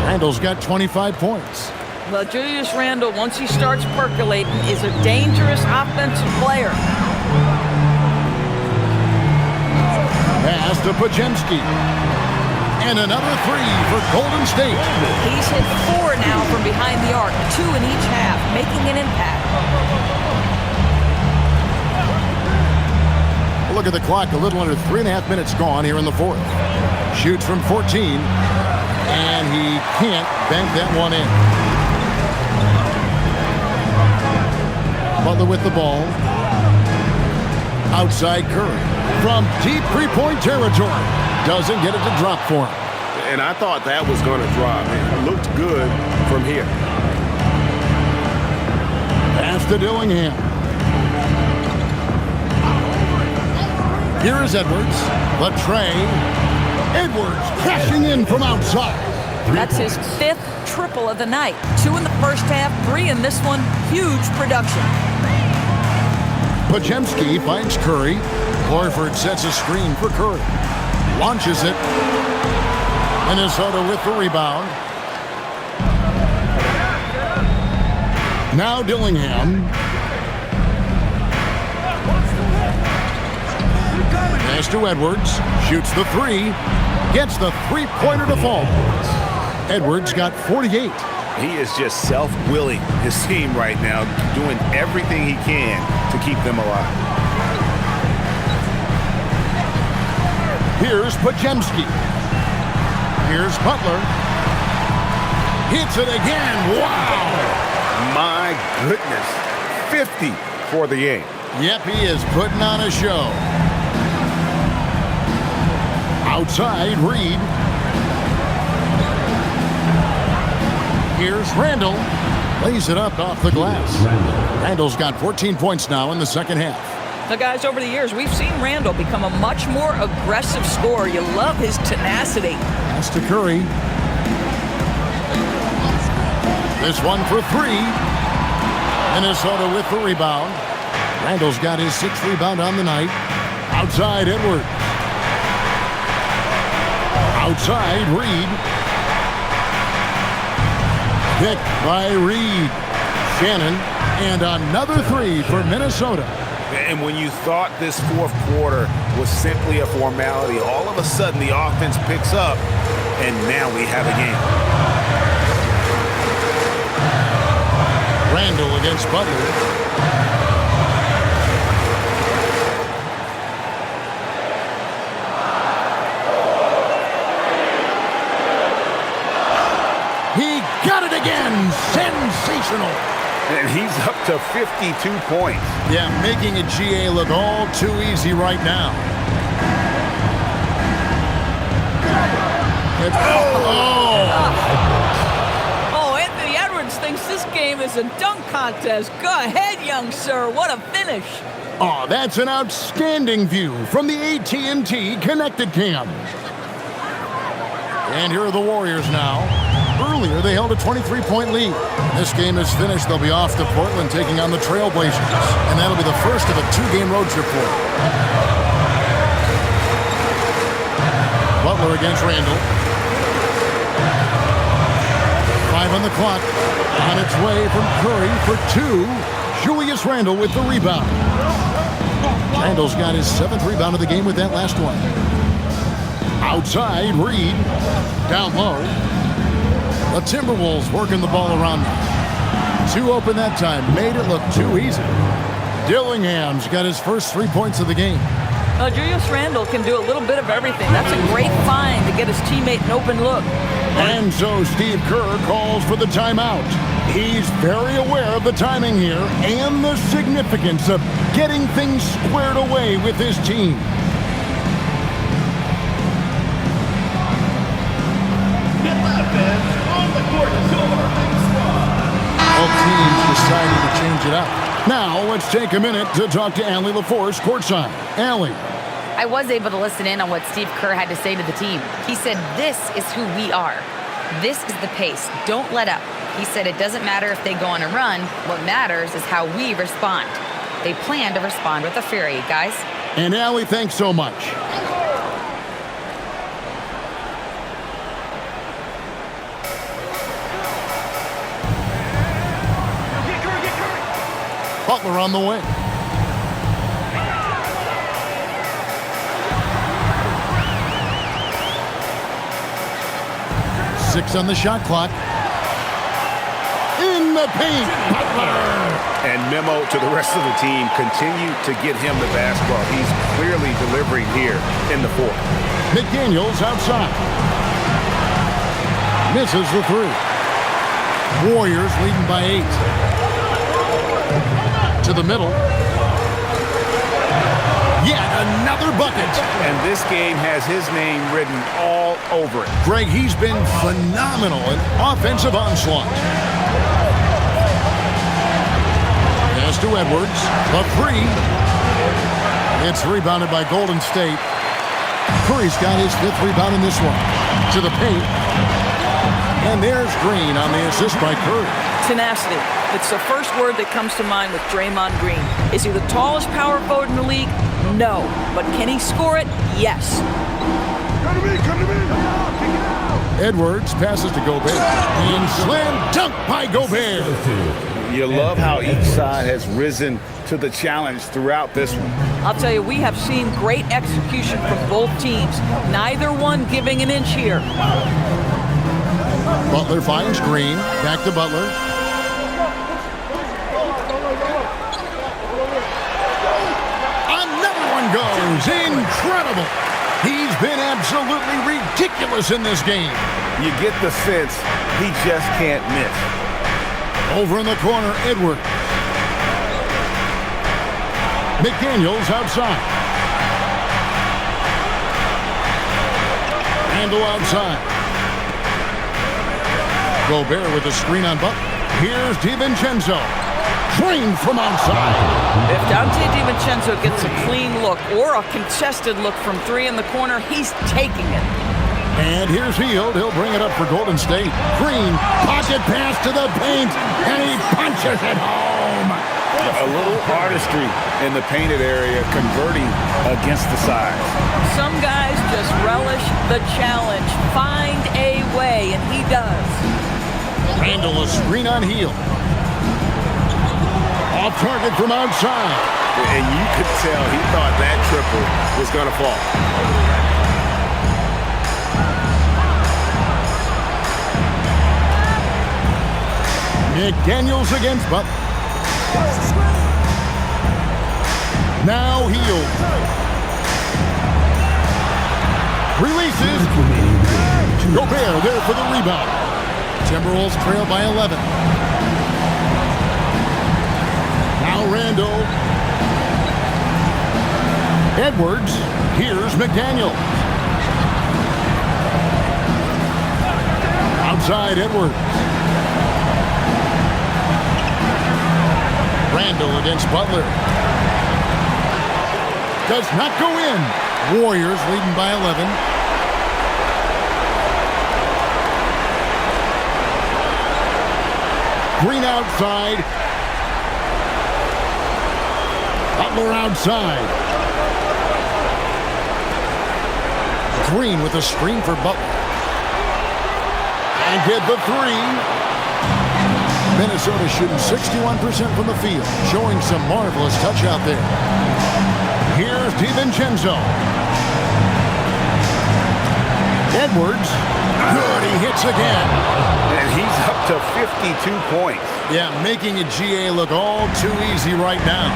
Randall's got 25 points. Well, Julius Randle, once he starts percolating, is a dangerous offensive player. Pass to Podziemski. And another three for Golden State. He's hit 4 now from behind the arc, 2 in each half, making an impact. Look at the clock, a little under 3.5 minutes gone here in the fourth. Shoots from 14, and he can't bank that one in. Butler with the ball. Outside Curry. From deep three-point territory. Doesn't get it to drop for him. And I thought that was going to drop. It looked good from here. Pass to Dillingham. Here is Edwards. The tray. Edwards crashing in from outside. That's his 5th triple of the night. 2 in the first half, 3 in this one. Huge production. Podziemski finds Curry. Horford sets a screen for Curry. Launches it. Minnesota with the rebound. Now Dillingham. Pass to Edwards. Shoots the three. Gets the three-pointer to fall. Edwards got 48. He is just self-willing his team right now, doing everything he can to keep them alive. Here's Podziemski. Here's Butler. Hits it again. Wow! My goodness. 50 for the game. Yep, he is putting on a show. Outside, Reed. Here's Randall. Lays it up off the glass. Randall's got 14 points now in the second half. Now, guys, over the years, we've seen Randall become a much more aggressive scorer. You love his tenacity. Pass to Curry. This one for three. Minnesota with the rebound. Randall's got his 6th rebound on the night. Outside, Edwards. Outside, Reed. Picked by Reed. Shannon. And another three for Minnesota. And when you thought this fourth quarter was simply a formality, all of a sudden the offense picks up, and now we have a game. Randall against Butler. He got it again. Sensational. And he's up to 52 points. Yeah, making a GA look all too easy right now. Oh, Anthony Edwards thinks this game is a dunk contest. Go ahead, young sir. What a finish. Oh, that's an outstanding view from the AT&T Connected Cam. And here are the Warriors now. Earlier, they held a 23-point lead. This game is finished. They'll be off to Portland taking on the Trailblazers. And that'll be the first of a 2-game road trip for them. Butler against Randall. 5 on the clock. On its way from Curry for 2. Julius Randle with the rebound. Randall's got his 7th rebound of the game with that last one. Outside, Reed. Down low. The Timberwolves working the ball around them. 2 open that time. Made it look too easy. Dillingham's got his first 3 points of the game. Julius Randle can do a little bit of everything. That's a great find to get his teammate an open look. And so Steve Kerr calls for the timeout. He's very aware of the timing here and the significance of getting things squared away with his team. Both teams deciding to change it up. Now let's take a minute to talk to Allie LaForce courtside. Allie. I was able to listen in on what Steve Kerr had to say to the team. He said, this is who we are. This is the pace. Don't let up. He said it doesn't matter if they go on a run. What matters is how we respond. They plan to respond with a fury, guys. And Allie, thanks so much. Butler on the way. 6 on the shot clock. In the paint, Butler. And memo to the rest of the team, continue to get him the basketball. He's clearly delivering here in the fourth. McDaniels outside. Misses the 3. Warriors leading by 8. To the middle. Yet another bucket. And this game has his name written all over it. Greg, he's been phenomenal in offensive onslaught. Pass to Edwards. The 3. It's rebounded by Golden State. Curry's got his 5th rebound in this one. To the paint. And there's Green on the assist by Curry. Tenacity. It's the first word that comes to mind with Draymond Green. Is he the tallest power forward in the league? No. But can he score it? Yes. Come to me, come to me. Edwards passes to Gobert. And slam dunk by Gobert. You love how each side has risen to the challenge throughout this one. I'll tell you, we have seen great execution from both teams. Neither one giving an inch here. Butler finds Green. Back to Butler. Another one goes. Incredible. He's been absolutely ridiculous in this game. You get the sense he just can't miss. Over in the corner, Edwards. McDaniels outside. Randle outside. Gobert with a screen on Butler. Here's DiVincenzo. Drained from outside. If Dante DiVincenzo gets a clean look or a contested look from 3 in the corner, he's taking it. And here's Hield. He'll bring it up for Golden State. Green, pocket pass to the paint, and he punches it home. A little artistry in the painted area, converting against the size. Some guys just relish the challenge. Find a way, and he does. Randle, a screen on Hield. Off target from outside. And you could tell he thought that triple was going to fall. McDaniels against Butler. Now Hield. Releases. Gobert there for the rebound. Timberwolves trail by 11. Now Randle. Edwards. Here's McDaniels. Outside Edwards. Randle against Butler. Does not go in. Warriors leading by 11. Green outside. Butler outside. Green with a screen for Butler. And get the 3. Minnesota shooting 61% from the field, showing some marvelous touch out there. Here's DiVincenzo. Edwards. Good, he hits again. And he's up to 52 points. Yeah, making a GA look all too easy right now.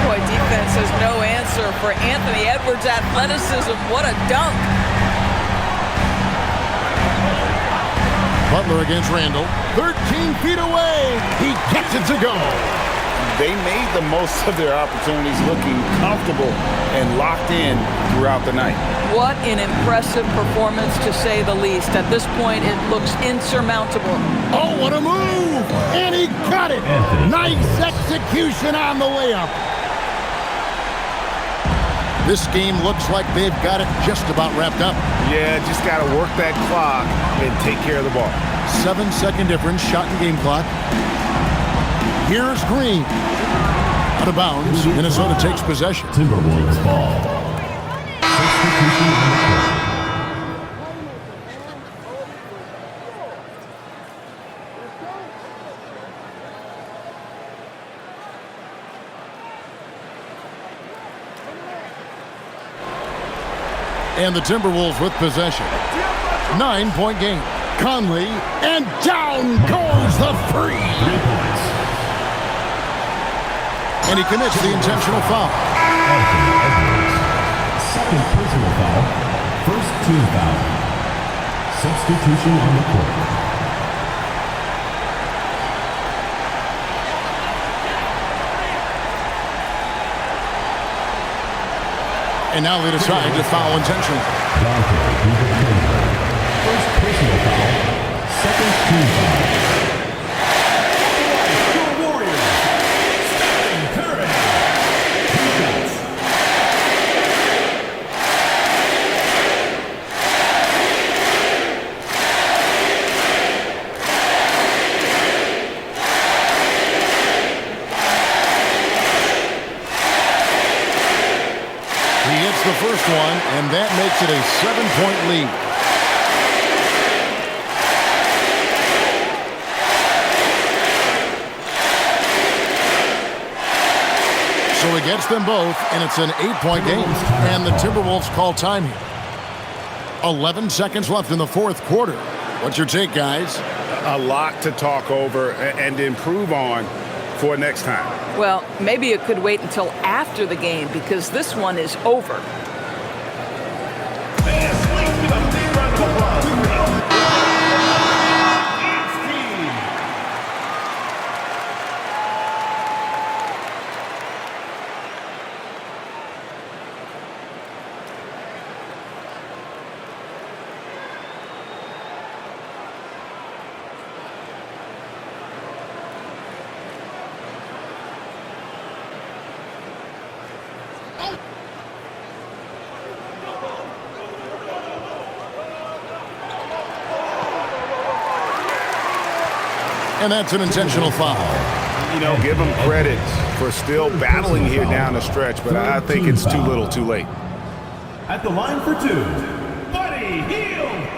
Boy, defense has no answer for Anthony Edwards' athleticism. What a dunk. Butler against Randle. 13 feet away. He gets it to go. They made the most of their opportunities, looking comfortable and locked in throughout the night. What an impressive performance, to say the least. At this point, it looks insurmountable. Oh, what a move! And he got it. Nice execution on the layup. This game looks like they've got it just about wrapped up. Yeah, just got to work that clock and take care of the ball. 7-second difference, shot and game clock. Here's Green. Out of bounds. Minnesota takes possession. Timberwolves ball. And the Timberwolves with possession. 9-point game. Conley, and down goes the three. 3 points. And he commits the intentional foul. Anthony Edwards. Second personal foul. First team foul. Substitution on the court. And now they decide to foul intentionally. First personal foul. Second team foul. Your Warriors. Stephen Curry. 2 shots. He hits the first one, and that makes it a 7-point lead. So he gets them both, and it's an 8-point game. And the Timberwolves call time here. 11 seconds left in the fourth quarter. What's your take, guys? A lot to talk over and improve on for next time. Well, maybe it could wait until after the game because this one is over. And that's an intentional foul. You know, give them credit for still battling here down the stretch, but I think it's too little too late. At the line for 2, Buddy Hield.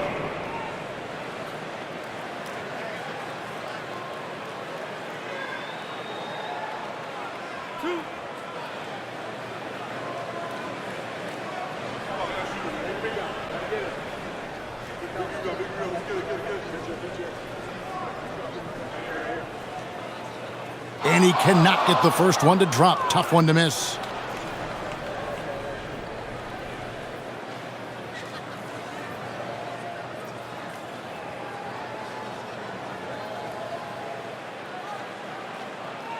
And he cannot get the first one to drop. Tough one to miss.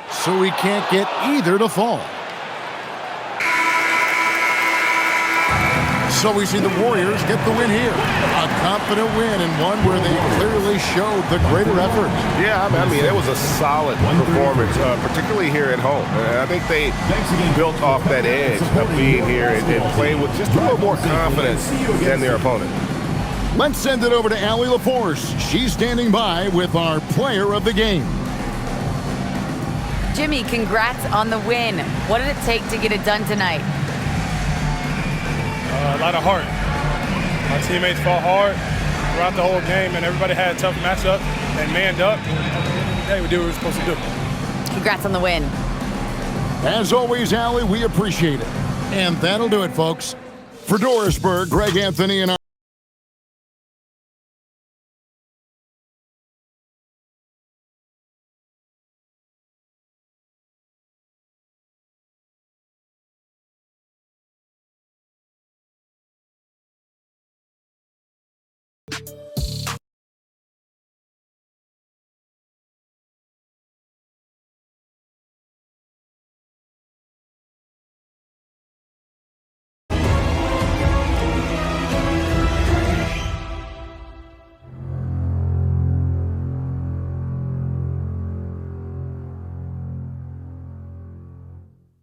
So he can't get either to fall. So we see the Warriors get the win here. A confident win and one where they clearly showed the greater effort. Yeah, I mean, it was a solid performance, particularly here at home. I think they built off that edge of being here and playing with just a little more confidence than their opponent. Let's send it over to Allie LaForce. She's standing by with our player of the game. Jimmy, congrats on the win. What did it take to get it done tonight? A lot of heart. My teammates fought hard throughout the whole game, and everybody had a tough matchup. They manned up. Hey, we did what we were supposed to do. Congrats on the win. As always, Allie, we appreciate it. And that'll do it, folks. For Dorisburg, Greg Anthony and